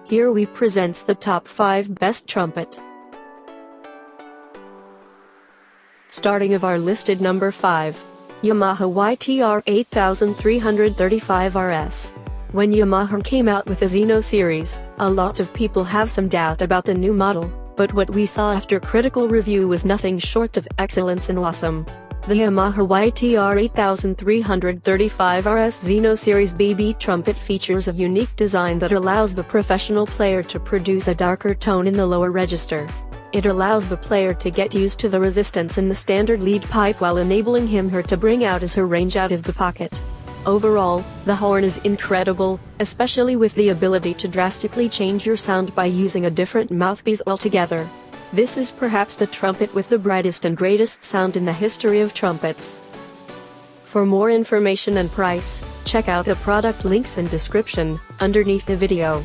Here we presents the top 5 best trumpet. Starting of our listed number 5. Yamaha YTR 8335 RS. When Yamaha came out with the Xeno series, a lot of people have some doubt about the new model, but what we saw after critical review was nothing short of excellence and awesome. The Yamaha YTR 8335 RS Xeno Series BB trumpet features a unique design that allows the professional player to produce a darker tone in the lower register. It allows the player to get used to the resistance in the standard lead pipe while enabling him/her to bring out her range out of the pocket. Overall, the horn is incredible, especially with the ability to drastically change your sound by using a different mouthpiece altogether. This is perhaps the trumpet with the brightest and greatest sound in the history of trumpets. For more information and price, check out the product links and description underneath the video.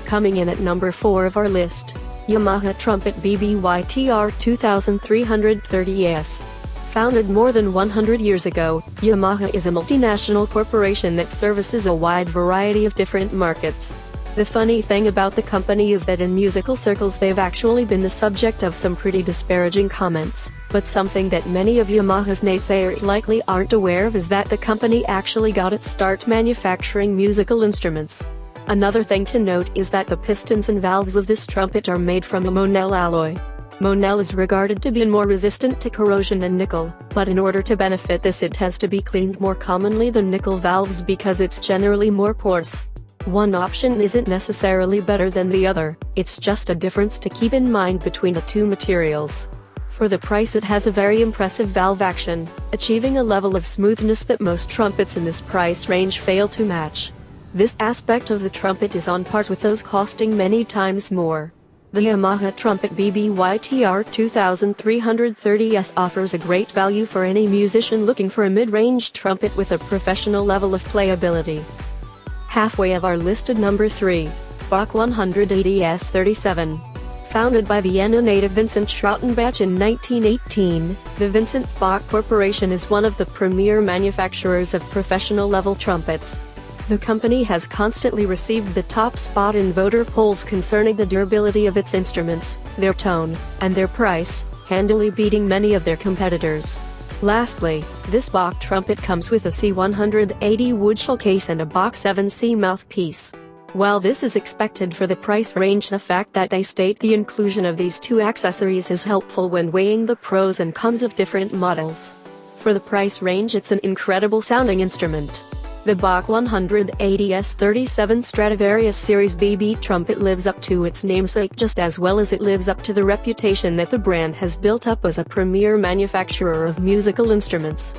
Coming in at number 4 of our list, Yamaha Trumpet BB YTR 2330S. Founded more than 100 years ago, Yamaha is a multinational corporation that services a wide variety of different markets. The funny thing about the company is that in musical circles they've actually been the subject of some pretty disparaging comments, but something that many of Yamaha's naysayers likely aren't aware of is that the company actually got its start manufacturing musical instruments. Another thing to note is that the pistons and valves of this trumpet are made from a Monel alloy. Monel is regarded to be more resistant to corrosion than nickel, but in order to benefit this it has to be cleaned more commonly than nickel valves because it's generally more porous. One option isn't necessarily better than the other, it's just a difference to keep in mind between the two materials. For the price it has a very impressive valve action, achieving a level of smoothness that most trumpets in this price range fail to match. This aspect of the trumpet is on par with those costing many times more. The Yamaha Trumpet BB YTR 2330S offers a great value for any musician looking for a mid-range trumpet with a professional level of playability. Halfway of our listed number 3, Bach 180S37. Founded by Vienna native Vincent Schrautenbach in 1918, the Vincent Bach Corporation is one of the premier manufacturers of professional-level trumpets. The company has constantly received the top spot in voter polls concerning the durability of its instruments, their tone, and their price, handily beating many of their competitors. Lastly, this Bach trumpet comes with a C180 wood shell case and a Bach 7C mouthpiece. While this is expected for the price range, the fact that they state the inclusion of these two accessories is helpful when weighing the pros and cons of different models. For the price range it's an incredible sounding instrument. The Bach 180S37 Stradivarius Series BB trumpet lives up to its namesake just as well as it lives up to the reputation that the brand has built up as a premier manufacturer of musical instruments.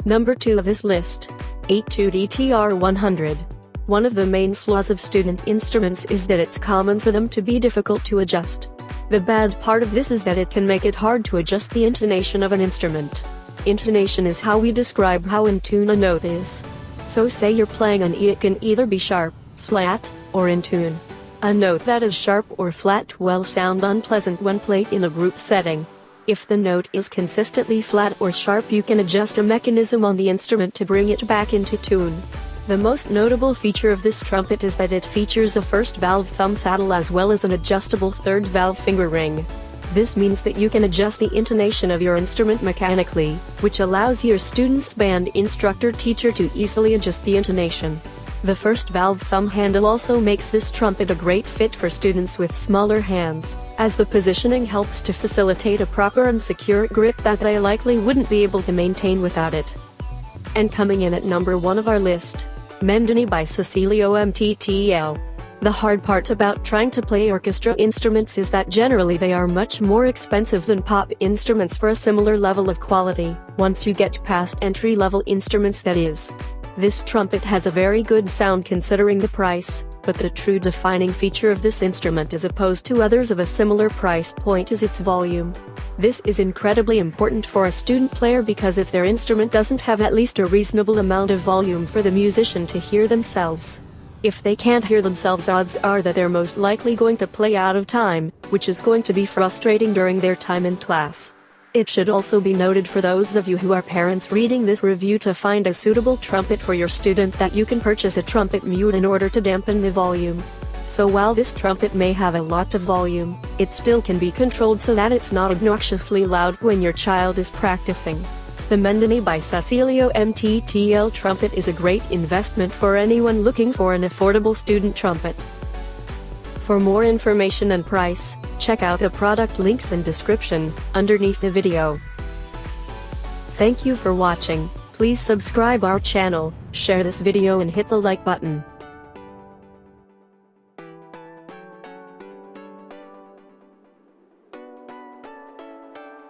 Number 2 of this list, Etude ETR 100. One of the main flaws of student instruments is that it's common for them to be difficult to adjust. The bad part of this is that it can make it hard to adjust the intonation of an instrument. Intonation is how we describe how in tune a note is. So say you're playing an E, it can either be sharp, flat, or in tune. A note that is sharp or flat will sound unpleasant when played in a group setting. If the note is consistently flat or sharp, you can adjust a mechanism on the instrument to bring it back into tune. The most notable feature of this trumpet is that it features a first valve thumb saddle as well as an adjustable third valve finger ring. This means that you can adjust the intonation of your instrument mechanically, which allows your student's band instructor/teacher to easily adjust the intonation. The first valve thumb handle also makes this trumpet a great fit for students with smaller hands, as the positioning helps to facilitate a proper and secure grip that they likely wouldn't be able to maintain without it. And coming in at number 1 of our list, Mendini by Cecilio MTTL. The hard part about trying to play orchestra instruments is that generally they are much more expensive than pop instruments for a similar level of quality, once you get past entry-level instruments that is. This trumpet has a very good sound considering the price, but the true defining feature of this instrument as opposed to others of a similar price point is its volume. This is incredibly important for a student player because if their instrument doesn't have at least a reasonable amount of volume for the musician to hear themselves, if they can't hear themselves, odds are that they're most likely going to play out of time, which is going to be frustrating during their time in class. It should also be noted for those of you who are parents reading this review to find a suitable trumpet for your student that you can purchase a trumpet mute in order to dampen the volume. So while this trumpet may have a lot of volume, it still can be controlled so that it's not obnoxiously loud when your child is practicing. The Mendini by Cecilio MTTL trumpet is a great investment for anyone looking for an affordable student trumpet. For more information and price, check out the product links and description underneath the video. Thank you for watching. Please subscribe our channel, share this video and hit the like button.